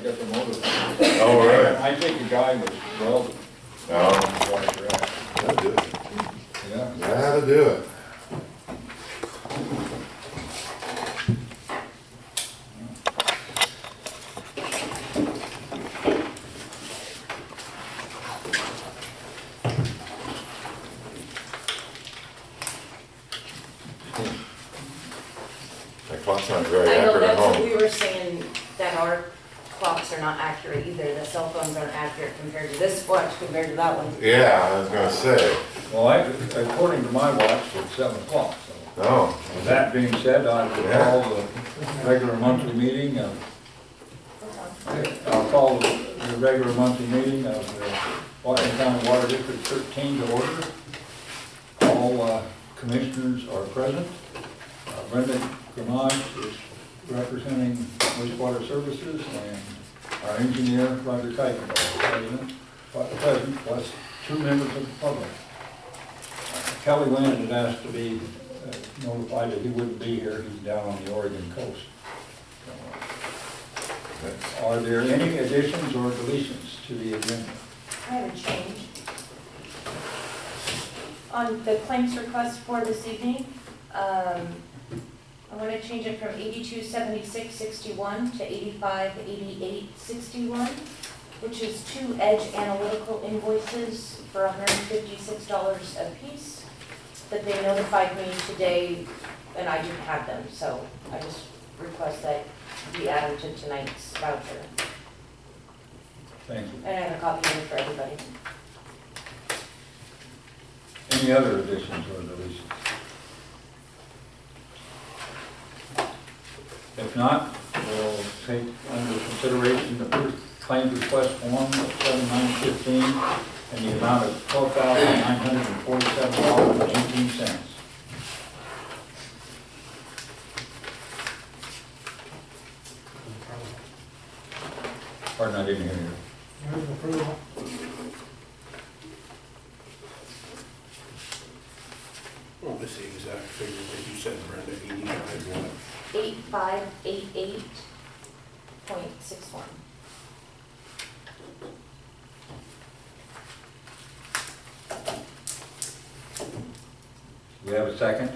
got the motor. Oh, really? I think the guy was welding. Oh, Right, correct. that'll do it. Yeah. That'll do it. That clock's not very I know, accurate at that's what home. we were saying, that our clocks are not accurate either, the cell phones aren't accurate compared to this watch compared to that one. Yeah, I was gonna say. Well, according to my watch, it's 7 o'clock, so. Oh, With that being said, I will call the regular monthly meeting of, I'll call the regular monthly meeting of the Washington County Water District 13 to order. All commissioners are present. Brenda Gramage is representing wastewater services, and our engineer, Roger Kuiper, is present, plus 2 members of the public. Kelly Wynn had asked to be notified that he wouldn't be here, he's down on the Oregon coast. So, are there any additions or deletions to the agenda? I have a change. On the claims request for this evening, I want to change it from 8276.61 to 8588.61, which is 2 Edge Analytical invoices for $156 apiece. But they notified me today, and I didn't have them, so I just request that be added to tonight's voucher. Thank you. And I have a copy of it for everybody. Any other additions or deletions? If not, we'll take under consideration the first claims request form of 7915 and the amount of $12,947.18. Pardon, I didn't hear you. Move approval. Well, this is the exact figure that you said, Brenda, 85 what? 8588.61. We have a second?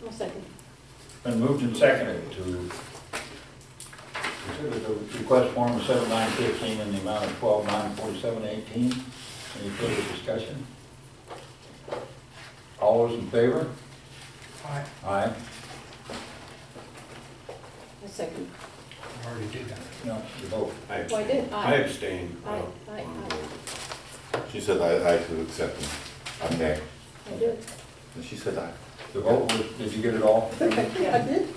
One second. Been moved and seconded to consider the request form of 7915 in the amount of $12,947.18. Any further discussion? All those in favor? Aye. Aye. A second. I already did that. No, you vote. I Well, I did, abstain. aye. I abstain. Aye, on aye, the aye. vote. she said I could accept them. I'm nay. I did. And she said I. The vote was, did you get it all? I did.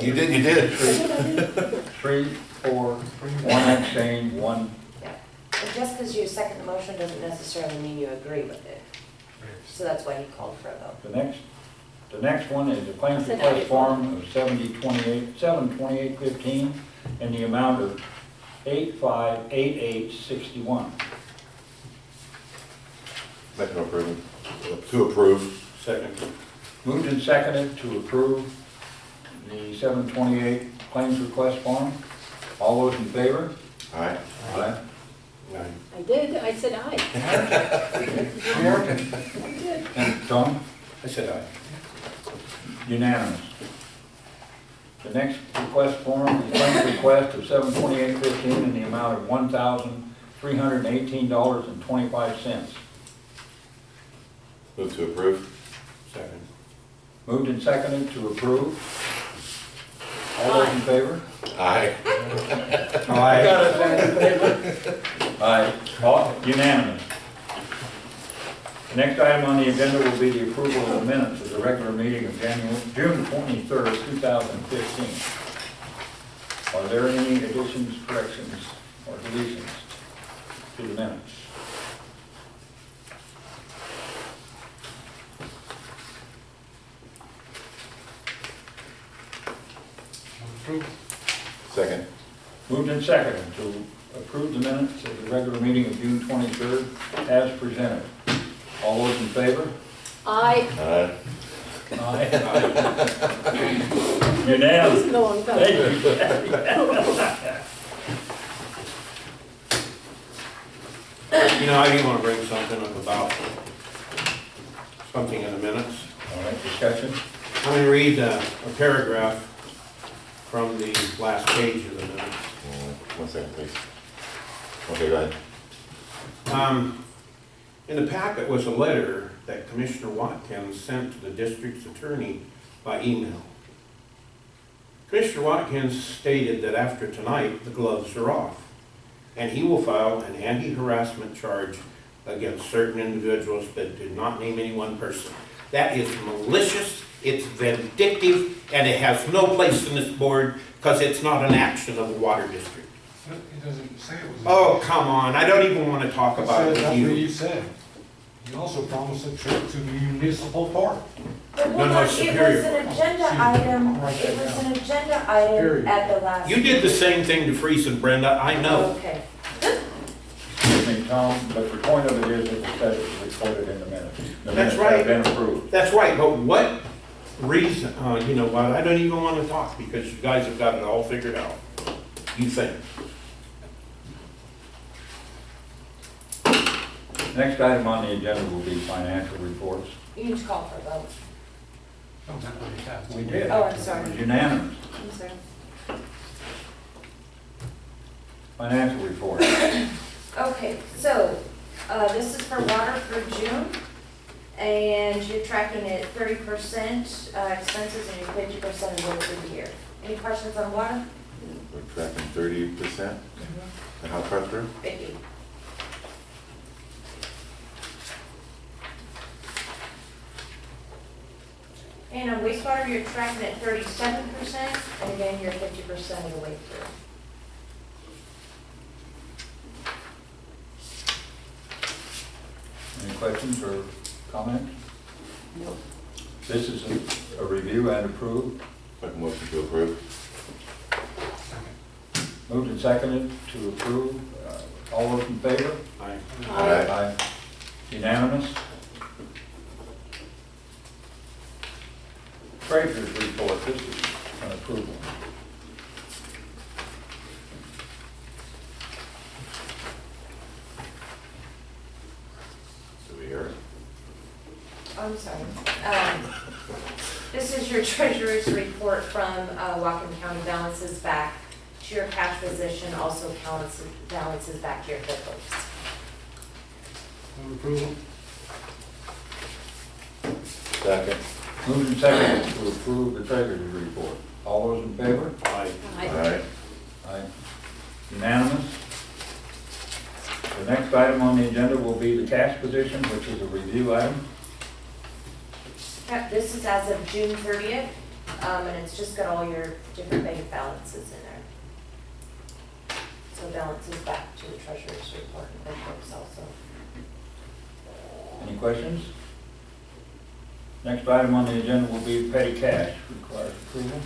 You did, you did. 3, 4, 1 abstain, 1. Yeah. And just because you second the motion doesn't necessarily mean you agree with it. So that's why he called for a vote. The next one is the claims Said request aye. form of 72815 in the amount of $8588.61. Make an approval. To approve. Second. Moved and seconded to approve the 728 claims request form. All those in favor? Aye. Aye. Aye. I did, I said aye. I did. And Tom? I said aye. Unanimous. The next request form is claims request of 72815 in the amount of $1,318.25. Move to approve. Second. Moved and seconded to approve. All those in favor? Aye. Aye. Aye. All unanimous. The next item on the agenda will be the approval of the minutes of the regular meeting of June 23rd, 2015. Are there any additions, corrections, or deletions to the minutes? Approve. Second. Moved and seconded to approve the minutes of the regular meeting of June 23rd as presented. All those in favor? Aye. Aye. Aye. Unanimous. It's a long time. Thank you. You know, I do want to bring something up about something in the minutes. All right, discussion? I'm going to read a paragraph from the last page of the minutes. 1 second, please. Okay, go ahead. In the packet was a letter that Commissioner Watkins sent to the district's attorney by email. Commissioner Watkins stated that after tonight, the gloves are off, and he will file an anti-harassment charge against certain individuals, but did not name any one person. That is malicious, it's vindictive, and it has no place in this board because it's not an action of the water district. It doesn't say it was. Oh, come on, I don't even want to talk It about it says with that's what you. you said. You also promised a trip to the municipal park. But hold No, no, on, it Superior. was an agenda item, I'll write that it was down. an agenda item Period. at the last. You did the same thing to Freeze and Brenda, I know. Okay. Excuse me, Tom, but the point of it is that the study is recorded in the minutes. The That's minutes right. have been approved. That's right, but what reason, you know what, I don't even want to talk because you guys have got it all figured out. You think. Next item on the agenda will be financial reports. You need to call for a vote. Oh, that's what you said. We did. Oh, I'm It sorry. was unanimous. I'm sorry. Financial report. Okay, so, this is for water for June, and you're tracking at 30% expenses and you're 50% of work for the year. Any questions on water? We're tracking 30%. And how far through? 50. And on wastewater, you're tracking at 37%, and again, you're 50% of the way through. Any questions or comments? No. This is a review and approve. Make a motion to approve. Moved and seconded to approve. All those in favor? Aye. Aye. Unanimous? Treasurer's report, this is an approval. Do we hear it? I'm sorry. This is your treasurer's report from Whatcom County balances back to your cash position, also counts balances back to your QuickBooks. Move approval. Second. Moved and seconded to approve the treasurer's report. All those in favor? Aye. Aye. Aye. Unanimous? The next item on the agenda will be the cash position, which is a review item. This is as of June 30th, and it's just got all your different bank balances in there. So balances back to the treasurer's report and QuickBooks also. Any questions? Next item on the agenda will be petty cash, requires approval.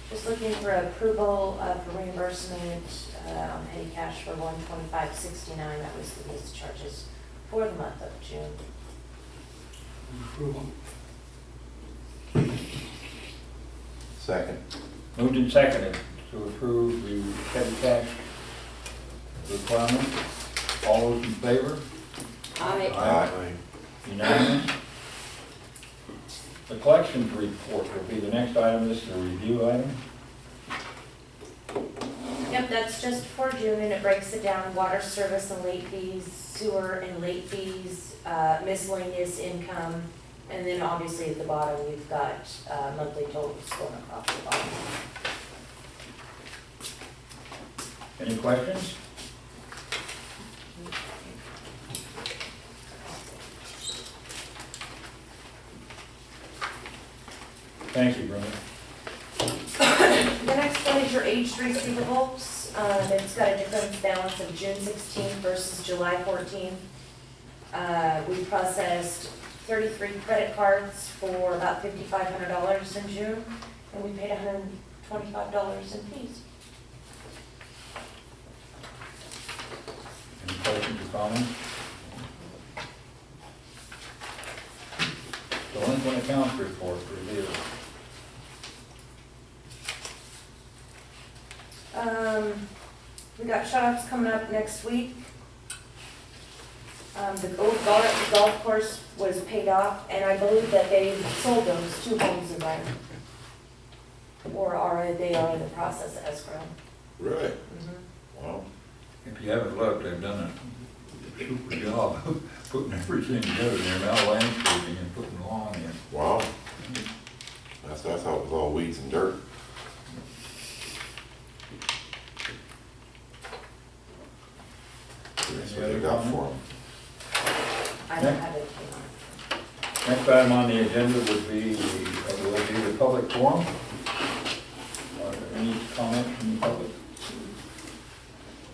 Just looking for approval for reimbursement on petty cash for $125.69. That was the lease charges for the month of June. Move approval. Second. Moved and seconded to approve the petty cash requirement. All those in favor? Aye. Aye. Unanimous? The collections report will be the next item. This is a review item. Yep, that's just for June, and it breaks it down, water service and late fees, sewer and late fees, miscellaneous income, and then obviously at the bottom, we've got monthly totals going across the bottom. Any questions? Thank you, Brenda. The next one is your aged receivables. It's got a difference balance of June 16th versus July 14th. We processed 33 credit cards for about $5,500 in June, and we paid $125 in fees. Any questions or comments? Delinquent accounts report review. We got shut-offs coming up next week. The old golf course was paid off, and I believe that they sold those 2 homes in there. Or they are in the process of escrow. Really? Mhm. Wow. If you haven't looked, they've done a super job of putting everything together there, now landscaping and putting lawn in. Wow. I thought it was all weeds and dirt. That's what they got for them. I don't have anything on it. Next item on the agenda would be the public forum. Are there any comments from the public?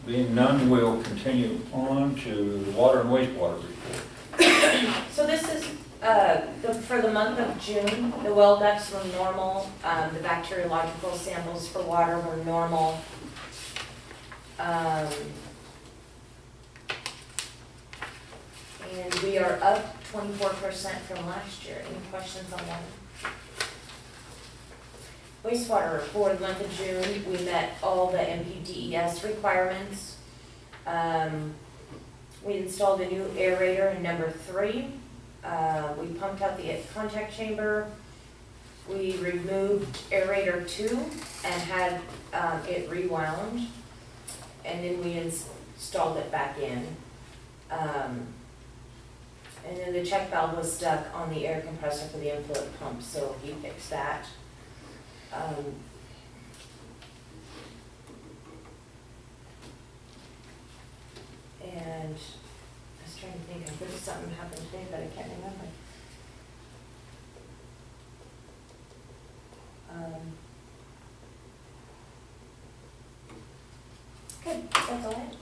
Being none, we'll continue on to the water and wastewater report. So this is, for the month of June, the well depths were normal, the bacteriological samples for water were normal. And we are up 24% from last year. Any questions on that? Wastewater, for the month of June, we met all the MPDES requirements. We installed a new aerator in number 3. We pumped out the contact chamber. We removed aerator 2 and had it rewound. And then we installed it back in. And then the check valve was stuck on the air compressor for the inflow pump, so he fixed that. And I was trying to think, I think something happened today, but I can't remember. Good, that's all I had.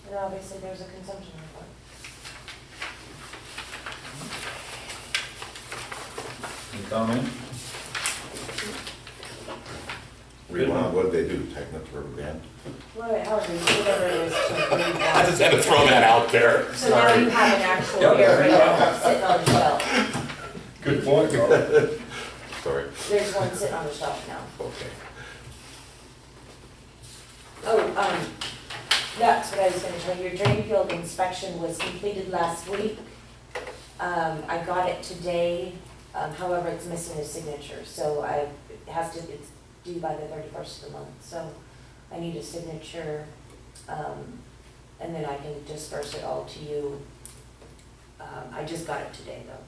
And obviously there's a consumption report. Any comments? Rewound, what did they do, tighten up the rubber band? Whatever it is. I just had to throw that out there. So now you have an actual Yep. aerator sitting on the shelf. Good point, Carl. Sorry. There's one sitting on the shelf now. Okay. Oh, that's what I was gonna tell you. Your drain field inspection was completed last week. I got it today, however, it's missing a signature, so it's due by the 31st of the month, so I need a signature, and then I can disperse it all to you. I just got it today, though.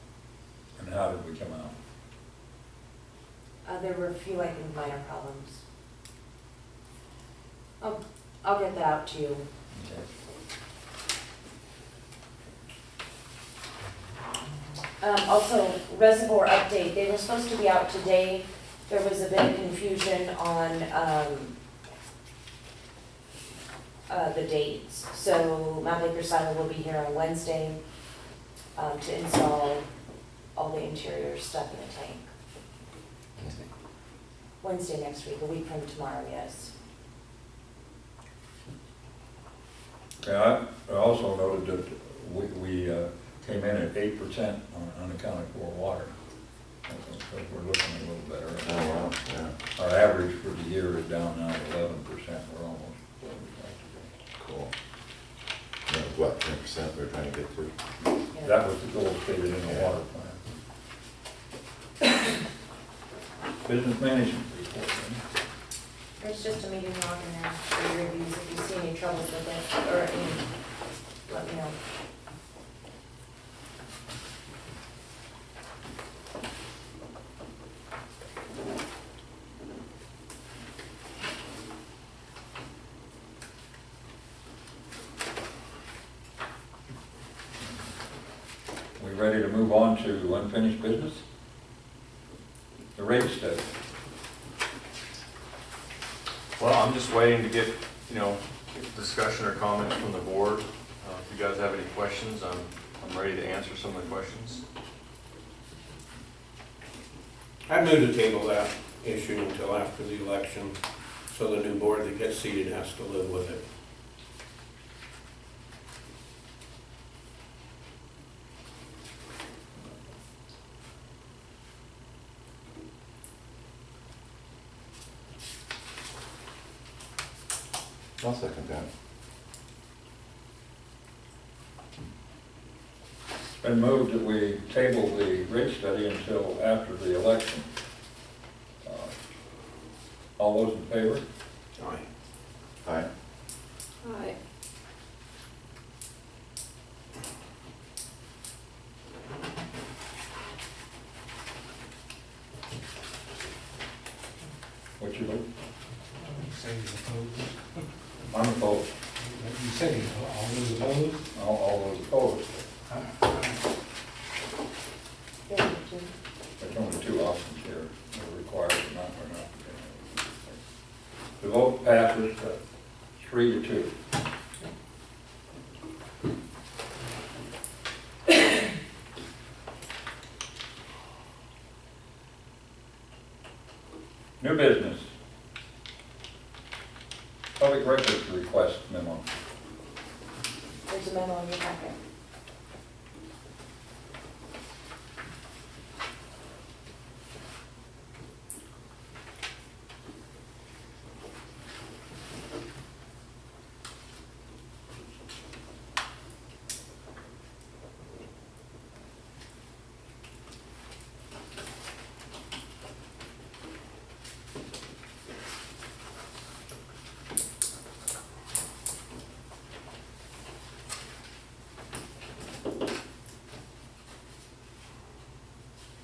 And how did we come out? There were a few, I think, minor problems. I'll get that out to you. Okay. Also, reservoir update, they were supposed to be out today. There was a bit of confusion on the dates. So Mount Baker Silo will be here on Wednesday to install all the interior stuff in the tank. Wednesday next week, a week from tomorrow, yes. Yeah, I also noted that we came in at 8% on unaccounted for water. I think that we're looking a little better. Oh, wow, yeah, Our average for the year is down now to 11%. We're almost where we'd like to be. cool. That was what, 10% we were trying to get to? Yeah. That was the goal stated in the water plan. Business management report. then. There's just a meeting log in there for your reviews. If you see any troubles with it, or any, let me know. We ready to move on to unfinished business? The rate study. Well, I'm just waiting to get, discussion or comments from the board. If you guys have any questions, I'm ready to answer some of the questions. I move to table that issue until after the election, so the new board that gets seated has to live with it. I'll second that. It's been moved that we table the rate study until after the election. All those in favor? Aye. Aye. Aye. What's your vote? You say you opposed. I'm opposed. You said you, all those opposed? All those opposed. There you go. There's only two options here. We're required or not, or not. The vote passes 3-2. New business. Public records request memo. There's a memo in your packet.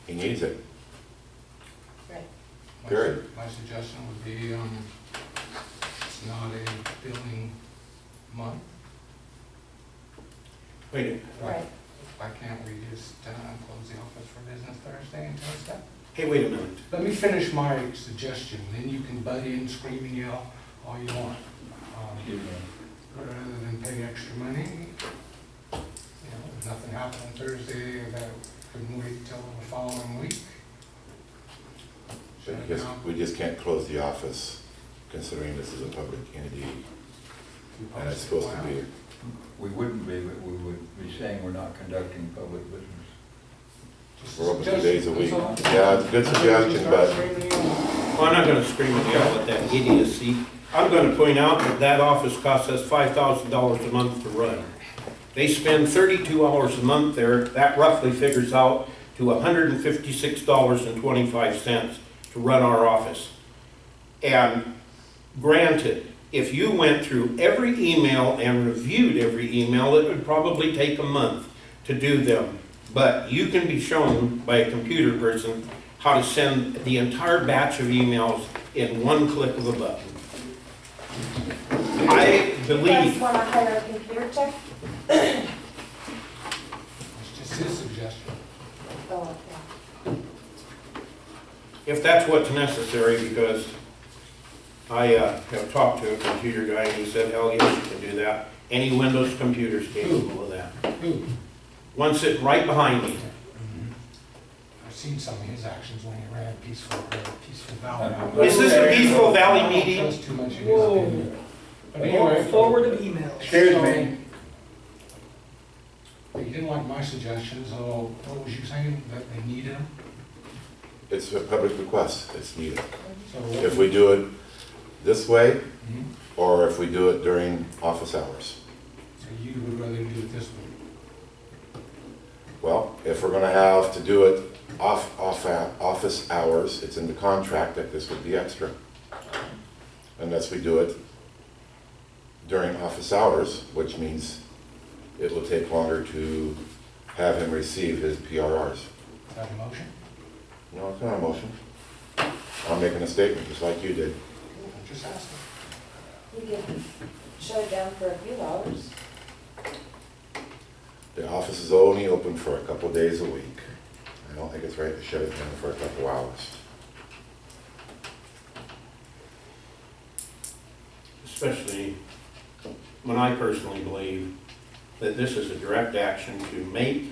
He needs it. Right. Period. My suggestion would be, it's not a billing month. Wait, Right. Why can't we just close the office for business Thursday and Thursday? hey, wait a minute. Let me finish my suggestion, then you can butt in, scream and yell all you want. Excuse me. Rather than pay extra money, if nothing happened on Thursday, that couldn't wait till the following week. Shut it Because down. we just can't close the office considering this is a public entity You and it's post it. supposed to be. We wouldn't be, but we would be saying we're not conducting public business. Just We're open 2 suggestion, days a week. that's all. Yeah, it's a good suggestion, but Well, I'm not gonna scream and yell at that idiocy. I'm gonna point out that that office costs us $5,000 a month to run. They spend 32 hours a month there, that roughly figures out to $156.25 to run our office. And granted, if you went through every email and reviewed every email, it would probably take a month to do them. But you can be shown by a computer person how to send the entire batch of emails in one click of a button. I You guys believe, wanna hire a computer tech? It's just his suggestion. Oh, yeah. if that's what's necessary, because I have talked to a computer guy and he said, hell yes, you can do that. Any Windows computer is capable of that. Who? One sitting right behind me. I've seen some of his actions when he ran Peaceful Valley. Is this a Peaceful Valley meeting? Trust too much of his opinion. But anyway, Forward of emails. Excuse me. you didn't like my suggestion, so what was you saying, that they needed them? it's a public request. It's needed. So If we do it this way Mhm. or if we do it during office hours. So you would rather do it this way? Well, if we're gonna have to do it office hours, it's in the contract that this would be extra. Unless we do it during office hours, which means it will take longer to have him receive his PRRs. Is that a motion? No, it's not a motion. I'm making a statement, just like you did. I'm just asking. You can shut it down for a few hours. The office is only open for a couple days a week. I don't think it's right to shut it down for a couple hours. Especially when I personally believe that this is a direct action to make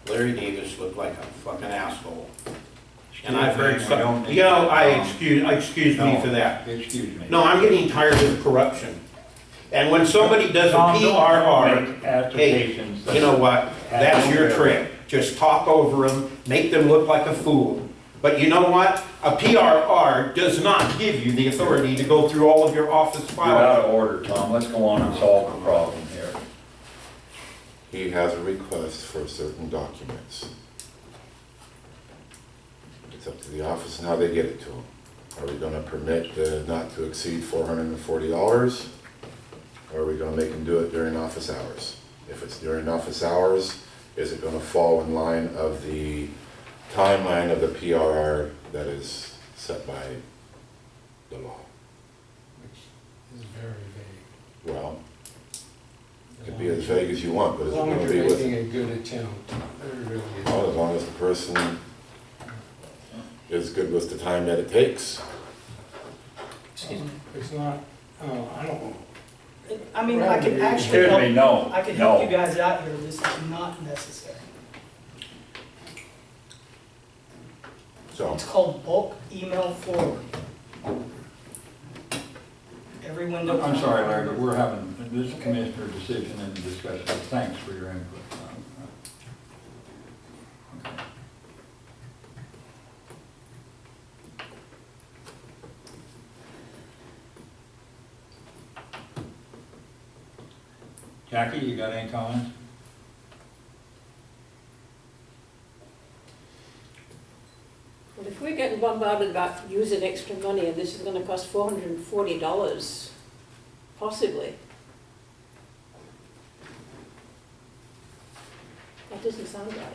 Larry Davis look like a fucking asshole. And I've heard some, you know, excuse me for that. Excuse me. No, I'm getting tired of corruption. And when somebody does a Tom, don't PRR, make applications. you know what? That's your trick. Just talk over them, make them look like a fool. But you know what? A PRR does not give you the authority to go through all of your office You're out files. of order, Tom. Let's go on and solve the problem here. He has a request for certain documents. It's up to the office and how they get it to him. Are we gonna permit not to exceed $440? Or are we gonna make him do it during office hours? If it's during office hours, is it gonna fall in line of the timeline of the PRR that is set by the law? Which is very vague. Well, it could be as vague as you want, but As is it long gonna as be you're with? making a good attempt, there really is. Well, as long as the person is good with the time that it takes. Excuse me. It's not, I don't, I mean, I can actually Excuse help, me, no, I can help you no. guys out here. This is not necessary. So, It's called bulk email forward. Every window. I'm sorry, Larry, but we're having this commissioner decision and discussion. Thanks for your input. Okay. Jackie, you got any comments? Well, if we're getting bombarded about using extra money and this is gonna cost $440, possibly. That doesn't sound right.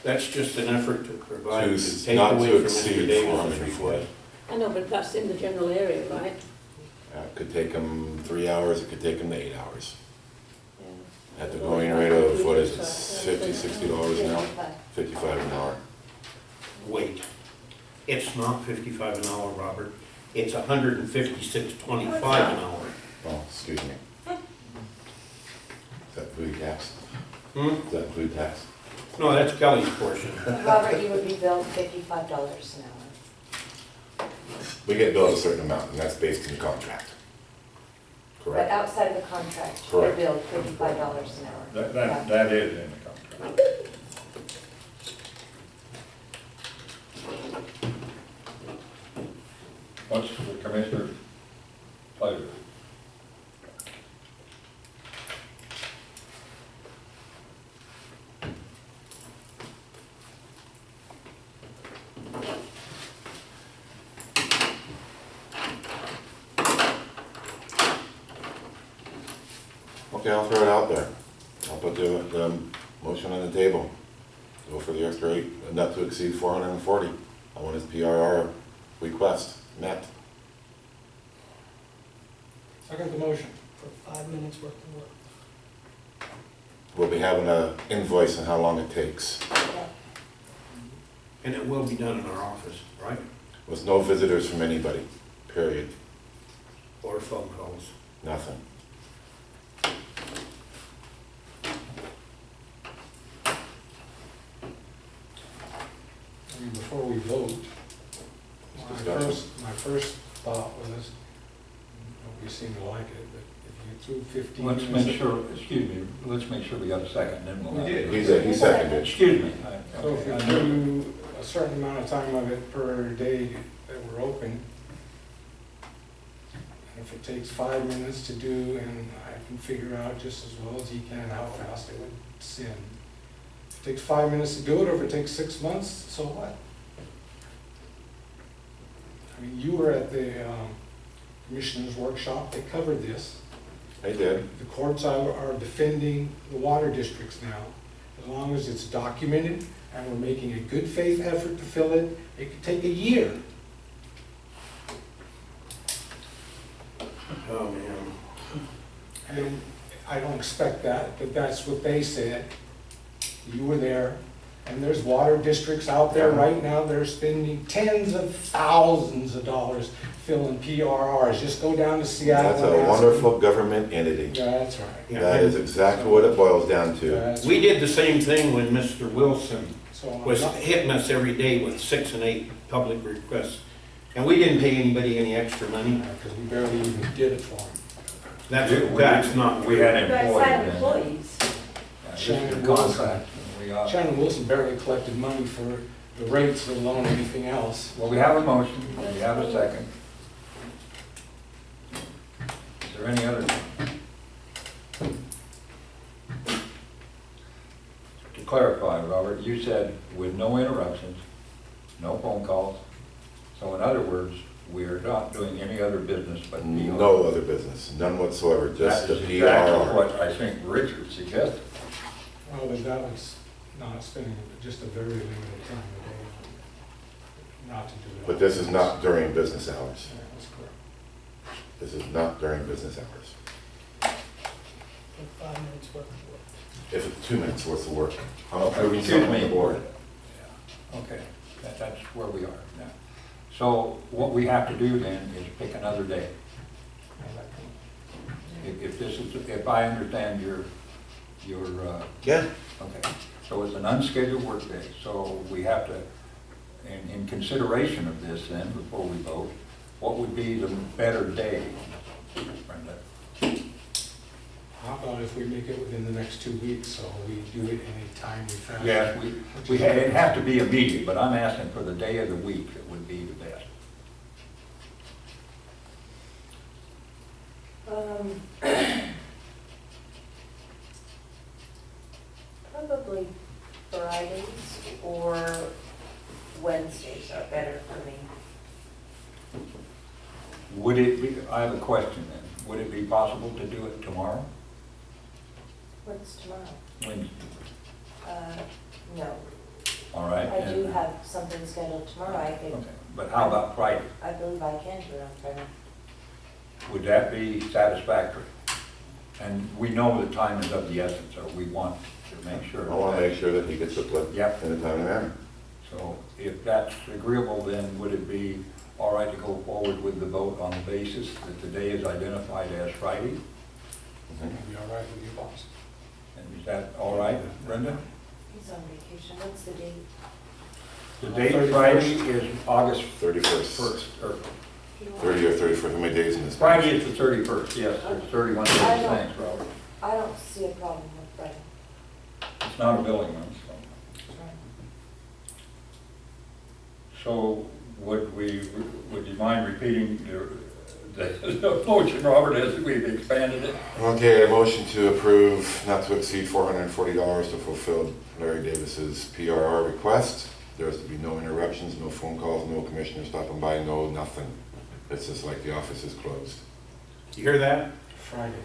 That's just an effort to provide, To to take not away to from Mr. exceed Davis's 440. request. I know, but that's in the general area, right? it could take them 3 hours, it could take them 8 hours. Yeah. At the going rate of, what is it, $50, $60 an hour? 55 an hour. Wait, it's not 55 an hour, Robert. It's 156.25 an hour. Oh, excuse me. Is that food tax? Hmm? Is that food tax? No, that's Kelly's portion. Robert, you would be billed $55 an hour. We get billed a certain amount, and that's based in the contract. But Correct? outside of the contract, you're Correct. billed $55 an hour. That is in the contract. What's the commissioner's pleasure? Okay, I'll throw it out there. I'll put the motion on the table. Go for the extra 8, not to exceed 440. I want his PRR request met. second the motion. For 5 minutes worth of work. We'll be having a invoice on how long it takes. And it will be done in our office, right? With no visitors from anybody, period, Or phone calls. nothing. I mean, before we vote, Discussion. my first thought was, nobody seemed to like it, but if you threw 15 Let's minutes. make sure, excuse me, let's make sure we got a second, then we'll. We did. He seconded. Excuse me. So if you I know- do a certain amount of time of it per day that we're open, and if it takes 5 minutes to do, and I can figure out just as well as he can how fast it would send. If it takes 5 minutes to do it, or if it takes 6 months, so what? I mean, you were at the commissioner's workshop, they covered this. I did. The courts are defending the water districts now. As long as it's documented and we're making a good faith effort to fill it, it could take a year. Oh, man. And I don't expect that, but that's what they said. You were there. And there's water districts out there right now, they're spending tens of thousands of dollars filling PRRs. Just go down to Seattle. That's and a ask wonderful government entity. them. That's right. Yeah. That is exactly what it boils down to. That's We right. did the same thing when Mr. Wilson So I'm was not- hitting us every day with 6 and 8 public requests. And we didn't pay anybody any extra money. Because we barely even did it for them. That's not We true. had You guys employees. had then. employees. Yeah, this is a contract. We got. Shannon Wilson barely collected money for the rates alone, anything else. Well, we have a motion, we have a second. Is there any other? To clarify, Robert, you said with no interruptions, no phone calls. So in other words, we are not doing any other business but PR. No other business, none whatsoever, just the That is exactly PR. what I think Richard suggested. Well, but that was not spending just a very limited time a day, not to do it. But this is not during business hours. Yeah, that's correct. This is not during business hours. For 5 minutes worth of work. If it's 2 minutes worth of work. I'm Oh, approving excuse something on me. the board. Yeah. Okay, that's where we are now. So what we have to do then is pick another day. If this is, if I understand your, Yeah, okay, so it's an unscheduled work day, so we have to, in consideration of this then, before we vote, what would be the better day, Brenda? How about if we make it within the next 2 weeks, so we do it in a timely fashion? Yes, it has to be immediate, but I'm asking for the day of the week that would be the best. Probably Fridays or Wednesdays are better for me. Would it be, I have a question then, would it be possible to do it tomorrow? What's tomorrow? Wednesday, No, all right? I do have something scheduled tomorrow. Okay, but how about Friday? I believe I can do it on Friday. Would that be satisfactory? And we know the time is of the essence, so we want to make sure. I want to make sure that he gets it put Yep. in a timely manner. So if that's agreeable, then would it be all right to go forward with the vote on the basis that the day is identified as Friday? It'll be all right with you, boss. And is that all right, Brenda? He's on vacation. What's the date? The date Friday is August 31st. 1st, or 30 or 31st, how many days in this? Friday is the 31st, yes, there's 31 days, thanks, Robert. I don't see a problem with Friday. It's not a billing month, so. So would you mind repeating the motion, Robert, as we've expanded it? Okay, a motion to approve not to exceed $440 to fulfill Larry Davis's PRR request. There is to be no interruptions, no phone calls, no commissioner stopping by, no nothing. It's just like the office is closed. You hear that? Friday.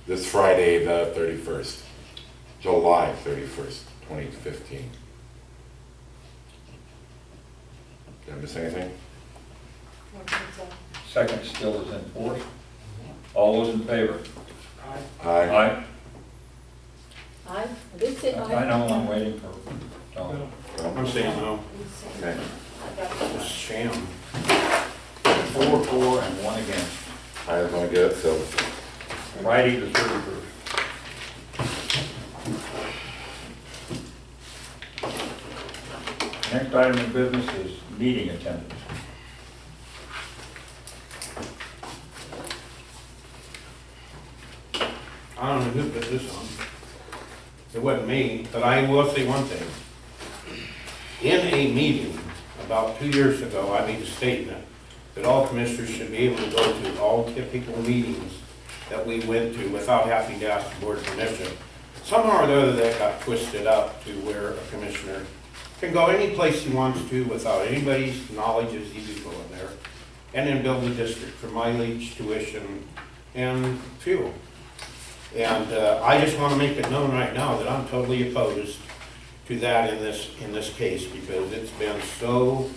This Friday, the 31st, July 31st, 2015. Did I miss anything? I don't think so. Second still is in force. All those in favor? Aye. I did say I aye. know, I'm waiting for Tom. I'm saying no. He's saying- Okay. I got It's a sham. 4 for and 1 against. I was gonna get it, so Friday the 31st. Next item of business is meeting attendance. I don't know who put this on. It wasn't me, but I will say one thing. In a meeting about 2 years ago, I made a statement that all commissioners should be able to go to all typical meetings that we went to without having to ask the board permission. Somehow or the other, that got twisted up to where a commissioner can go any place he wants to without anybody's knowledge as he can go in there, and then bill the district for mileage, tuition, and fuel. And I just want to make it known right now that I'm totally opposed to that in this case, because it's been so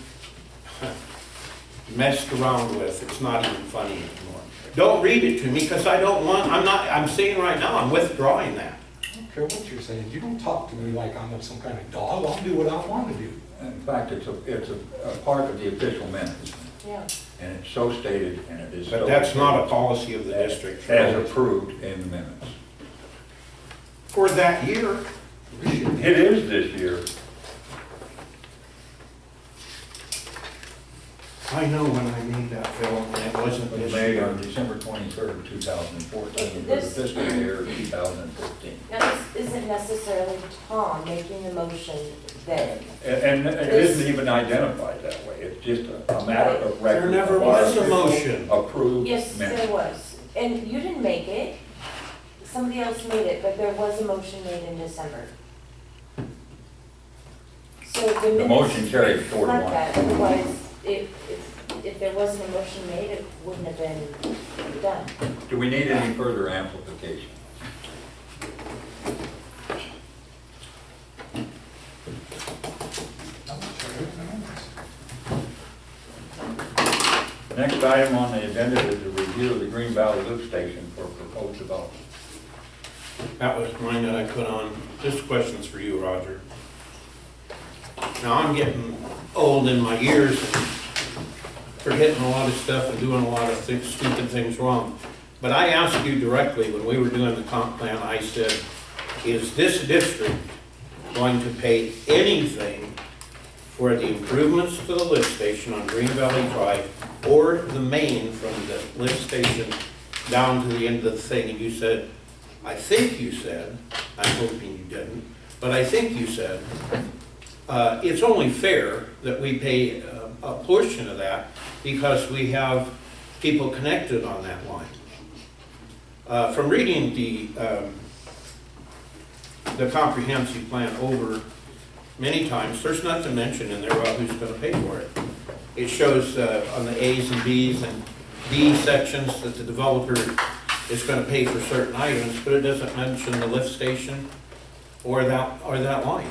messed around with, it's not even funny anymore. Don't read it to me, because I don't want, I'm saying right now, I'm withdrawing that. I don't care what you're saying. You don't talk to me like I'm some kind of dog. I'll do what I want to do. In fact, it's a part of the official minutes, Yeah. and it's so stated, and it is so. But that's not a policy of the district. As approved in the minutes. For that year, It is this year. I know when I made that, Phil, and it wasn't was this made year. on December 23rd, 2014, for the This- fiscal year 2015. Now, this isn't necessarily Tom making the motion then. And it isn't even identified that way, it's just a matter of record. There never was a motion. Approved Yes, minutes. there was. And you didn't make it. Somebody else made it, but there was a motion made in December. So the minutes motion carried 4 to 1. reflect that. Otherwise, if there wasn't a motion made, it wouldn't have been done. Do we need any further amplification? Next item on the agenda is a review of the Green Valley Lift Station for proposed development. That was mine that I put on. This question's for you, Roger. Now, I'm getting old in my years, forgetting a lot of stuff and doing a lot of stupid things wrong. But I asked you directly when we were doing the comp plan, I said, is this district going to pay anything for the improvements to the lift station on Green Valley Drive or the main from the lift station down to the end of the thing? And you said, I think you said, I'm hoping you didn't, but I think you said, it's only fair that we pay a portion of that because we have people connected on that line. From reading the comprehensive plan over many times, there's nothing mentioned in there about who's gonna pay for it. It shows on the A's and B's and D sections that the developer is gonna pay for certain items, but it doesn't mention the lift station or that line.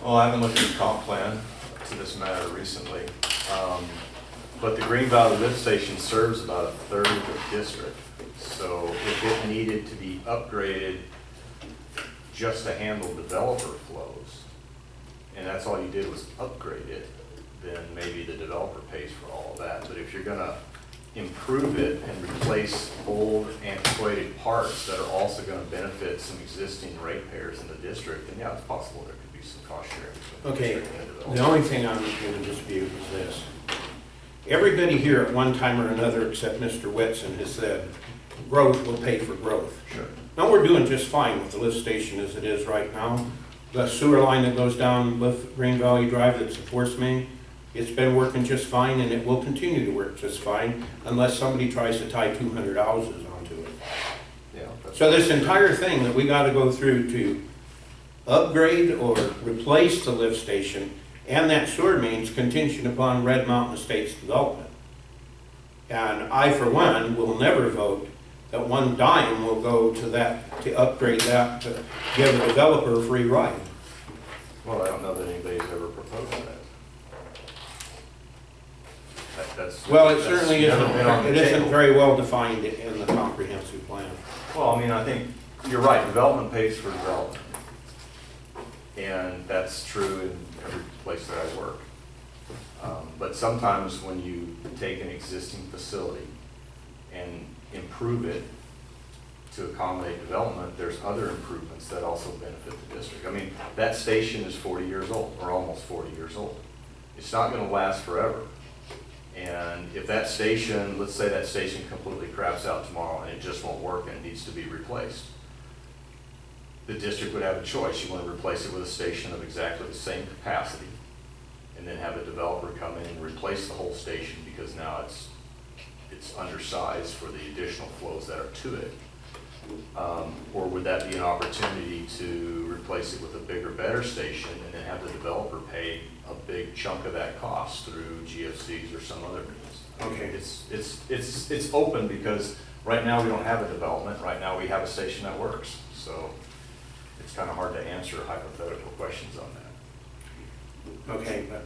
Well, I haven't looked at the comp plan to this matter recently, but the Green Valley Lift Station serves about a third of the district. So if it needed to be upgraded just to handle developer flows, and that's all you did was upgrade it, then maybe the developer pays for all of that. But if you're gonna improve it and replace old antiquated parts that are also gonna benefit some existing ratepayers in the district, then yeah, it's possible there could be some cost sharing. between Okay, district and the developer. only thing I'm gonna dispute is this. Everybody here at one time or another, except Mr. Whitson, has said, growth will pay for growth. Sure. Now, we're doing just fine with the lift station as it is right now. The sewer line that goes down with Green Valley Drive that supports me, it's been working just fine and it will continue to work just fine unless somebody tries to tie 200 houses onto it. Yeah. that's- So this entire thing that we gotta go through to upgrade or replace the lift station and that sewer main's contingent upon Red Mountain Estates development. And I, for one, will never vote that one dime will go to that, to upgrade that, to give a developer a free ride. Well, I don't know that anybody's ever proposed that. That's. Well, it that's certainly never been on the isn't, it isn't table. very well defined in the comprehensive plan. Well, I mean, I think you're right, development pays for development. And that's true in every place that I work. But sometimes when you take an existing facility and improve it to accommodate development, there's other improvements that also benefit the district. I mean, that station is 40 years old, or almost 40 years old. It's not gonna last forever. And if that station, let's say that station completely craps out tomorrow and it just won't work and it needs to be replaced, the district would have a choice. You want to replace it with a station of exactly the same capacity and then have a developer come in and replace the whole station because now it's undersized for the additional flows that are to it. Or would that be an opportunity to replace it with a bigger, better station and then have the developer pay a big chunk of that cost through GFCs or some other means? Okay. It's open because right now we don't have a development. Right now we have a station that works. So it's kind of hard to answer hypothetical questions on that. Okay, but,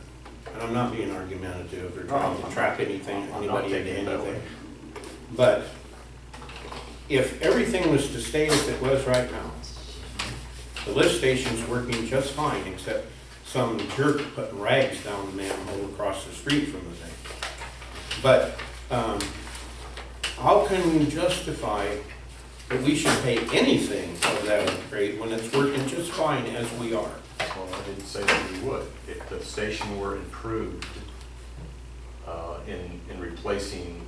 and I'm not being argumentative or trying to trap anything, I'm not anybody into taking it that way. anything. But if everything was to stay as it was right now, the lift station's working just fine, except some jerk putting rags down the manhole across the street from the thing. But, how can we justify that we should pay anything for that upgrade when it's working just fine as we are? Well, I didn't say that we would. If the station were improved replacing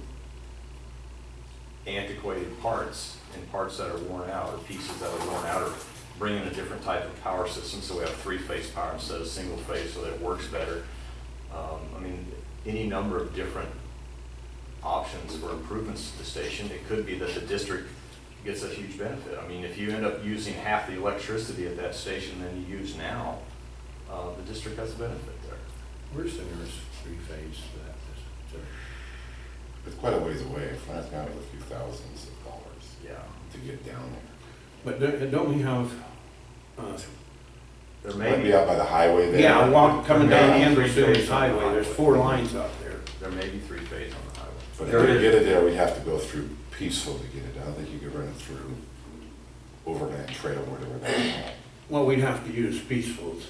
antiquated parts and parts that are worn out or pieces that are worn out, or bringing a different type of power system, so we have three-phase power instead of single-phase so that it works better. I mean, any number of different options for improvements to the station. It could be that the district gets a huge benefit. I mean, if you end up using half the electricity at that station than you use now, the district has a benefit there. Where's the nearest three-phase to that? It's quite a ways away, Flint's got a few thousands of dollars Yeah. to get down there. But don't we have, There Might may be be, out by the highway there. yeah, coming down Yeah. Andrews Village Highway, there's 4 lines out there. there may be three-phase on the highway. But if you get it there, we have to go through Peaceful to get it. I don't think you could run it through Overland Trail, whatever that is. Well, we'd have to use Peaceful's.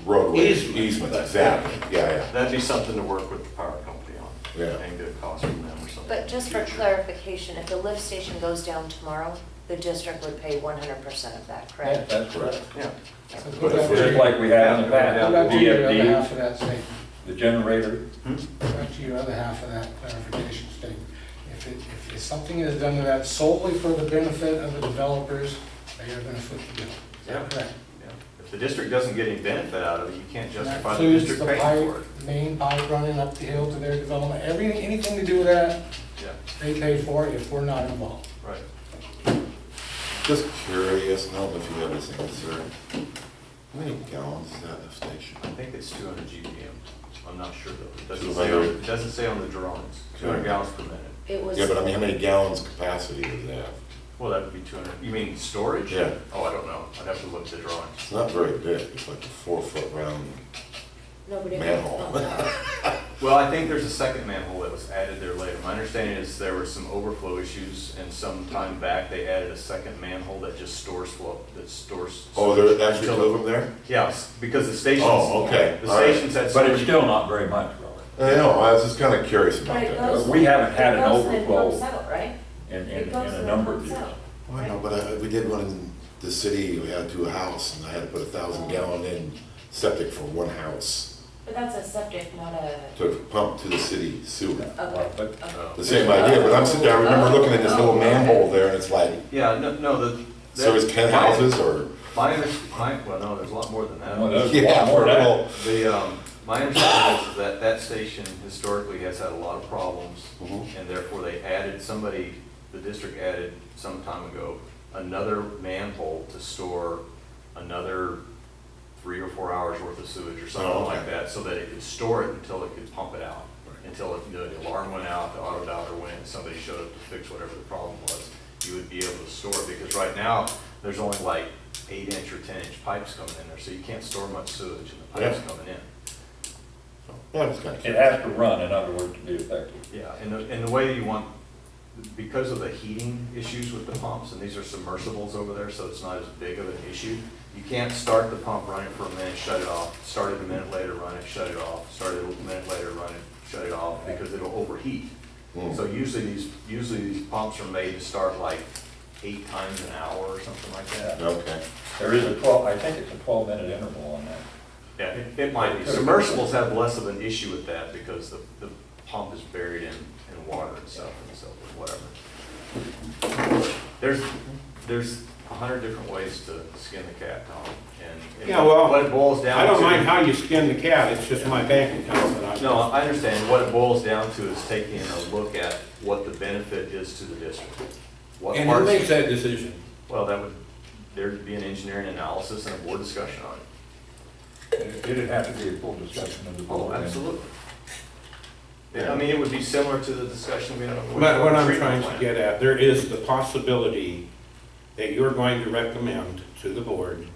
Roadways, Easement. easements, exactly, yeah, That'd be something to work with the power company on. Yeah. And get a cost from them or something. But just for clarification, if the lift station goes down tomorrow, the district would pay 100% of that, Yeah, correct? that's correct. Yeah. So But put if that we're- Just like we have in the Go back past, to your other VFD, half of that statement. the generator. Go back to your other half of that clarification statement. If something is done to that solely for the benefit of the developers, they are gonna foot the bill. Is that Yeah. correct? Yeah. If the district doesn't get any benefit out of it, you can't And that justify the includes district the paying for pipe, it. main pipe running up the hill to their development, anything to do with that, Yeah, they pay for it if we're not involved. right. Just curious, know if you ever seen this, sir. How many gallons is that lift station? I think it's 200 GPM. I'm not sure though. It doesn't say on the drawings. 200 gallons per minute. It was, Yeah, but I mean, how many gallons capacity does it have? Well, that would be 200. You mean storage? Yeah. Oh, I don't know. I'd have to look at the drawings. It's not very big, it's like a 4-foot round nobody. manhole. Well, I think there's a second manhole that was added there later. My understanding is there were some overflow issues, and some time back, they added a second manhole that just stores flow, that stores. Oh, there's actually two of them there? Yeah, because the stations. Oh, okay. The All right. stations had. But it's still not very much, really. I know, I was just kinda curious about But it that. goes- We haven't had an It goes and then overflow pumps out, right? in It goes a and number then of pumps years. out. I know, but we did one in the city, we had to a house, and I had to put 1,000-gallon in septic for one house But that's a septic, not a, to pump to the city sewer. okay, But okay. The same idea, but I'm sitting there, I remember looking at this little manhole there, and it's like, Yeah, no, so it's 10 houses, or? Well, no, there's a lot more than that. Well, there's a Yeah, lot more for than a that. little- My understanding is that that station historically has had a lot of problems, Mhm. and therefore they added, the district added some time ago, another manhole to store another 3 or 4 hours worth of sewage or something Oh, okay. like that, so that it could store it until it could pump it out. Until the alarm went out, the auto dialer went, and somebody showed up to fix whatever the problem was, you would be able to store it, because right now, there's only like 8-inch or 10-inch pipes coming in there, so you can't store much sewage in the pipes Yeah. coming in. Yeah, it's kinda it curious. has to run, in other words, to be effective. Yeah, and the way you want, because of the heating issues with the pumps, and these are submersibles over there, so it's not as big of an issue, you can't start the pump, run it for a minute, shut it off, start it a minute later, run it, shut it off, start it a minute later, run it, shut it off, because it'll overheat. Mm. So usually these pumps are made to start like 8 times an hour or something like that. Okay. There is a 12, I think it's a 12-minute interval on that. Yeah, it might be. Submersibles have less of an issue with that because the pump is buried in water and stuff, and so whatever. There's 100 different ways to skin the cat, Tom, and Yeah, well, what it boils down to. I don't mind how you skin the cat, it's just my bank account that I. No, I understand. What it boils down to is taking a look at what the benefit is to the district. What And who parts- makes that decision? Well, there'd be an engineering analysis and a board discussion on it. It'd have to be a full discussion of the board. Oh, absolutely. I mean, it would be similar to the discussion we had on the. But what I'm treatment trying to plant. get at, there is the possibility that you're going to recommend to the board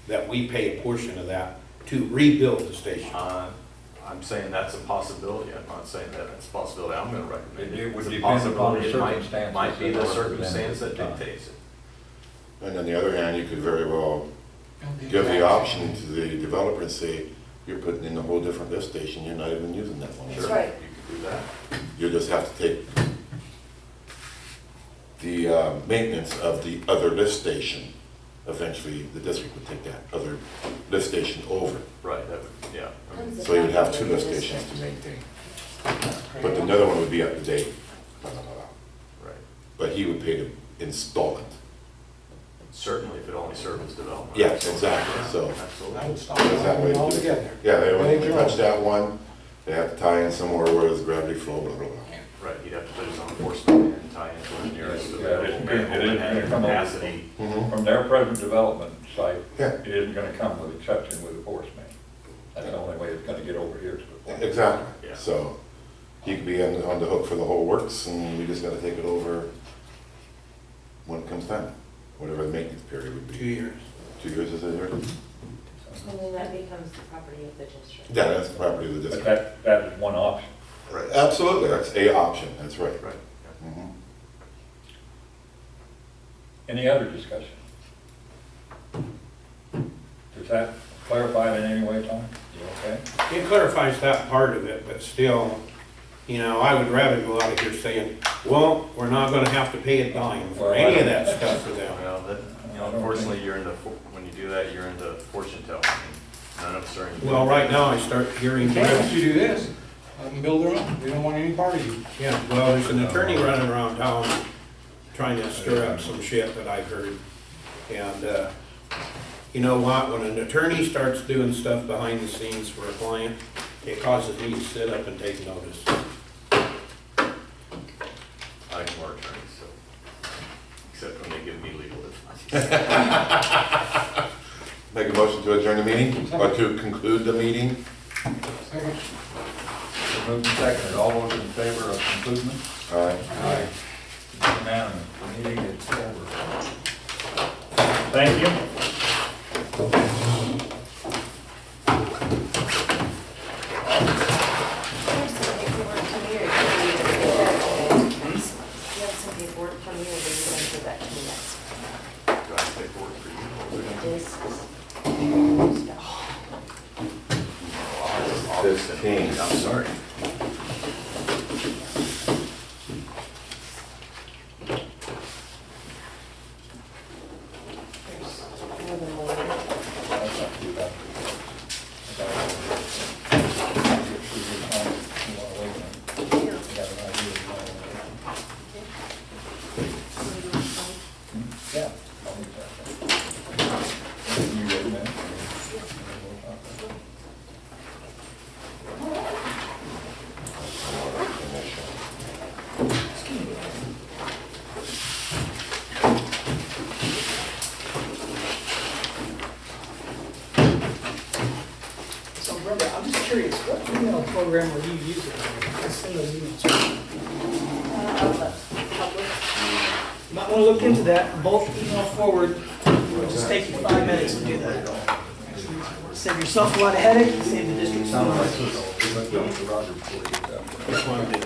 that we pay a portion of that to rebuild the station. I'm saying that's a possibility. I'm not saying that it's a possibility. I'm gonna recommend it. It would It's a depend upon possibility. the It circumstances might be that the are circumstance that presented at the time. dictates it. And on the other hand, you could very well give the option to the developer and say, you're putting in a whole different lift station, you're not even using that one. That's right. You could do that. You just have to take the maintenance of the other lift station. Eventually, the district would take that other lift station over. Right, that would, yeah. So you would have 2 lift stations to maintain. but another one would be up to date. Right. But he would pay to install it. Certainly, if it only serves development. Yes, exactly, so. Absolutely. I would stop That's that way it to do it. altogether. Yeah, they Make would your touch own. that one, they have to tie in somewhere where there's gravity flow, blah, blah, blah. Right, he'd have to put his own enforcement and tie into the nearest Yeah, available it isn't manhole gonna and come over. capacity. Mhm. From their present development site, Yeah. it isn't gonna come with exception with a force main. That's the only way it's gonna get over here to the point. Exactly, Yeah. so he could be on the hook for the whole works, and we just gotta take it over when it comes time, whatever the maintenance period would 2 be. years. 2 years, is it here? And then that becomes the property of the district. Yeah, that's the property of the But district. that is one option. Right. Absolutely, that's a option, that's right. Right. Mhm. Any other discussion? Does that clarify it in any way, Tom? You okay? It clarifies that part of it, but still, you know, I would rather go out of here saying, well, we're not gonna have to pay a dime for any of that stuff for them. Well, that, you know, unfortunately, you're into, when you do that, you're into fortune telling. None of us are into. Well, right now, I start hearing, Can't let you do this, let them build their own, we don't want any part of you. yeah, well, there's an attorney running around town trying to stir up some shit that I've heard. And, you know what, when an attorney starts doing stuff behind the scenes for a client, it causes me to sit up and take notice. I ignore attorneys, so, except when they give me legal advice. Make a motion to adjourn the meeting, or to conclude the meeting? Second. So moved and seconded, all those in favor of conclusion? All right. Aye. Unanimous, the meeting is over. Thank you. Here's some paperwork from you, or do you need to do that today? You have some paperwork from you, or do you want to give that to me next? Do I have to take work for you? This. 15. I'm sorry. There's more than one. That's up to you, Dr. Yeah. I'll leave that. You get a minute? So Brenda, I'm just curious, what email program were you using? I send those emails. You might want to look into that, both email forward, it'll just take you 5 minutes to do that. Save yourself a lot of headache, and save the district some Sounds money. like this, Dr. Rogers, before you get that. This one did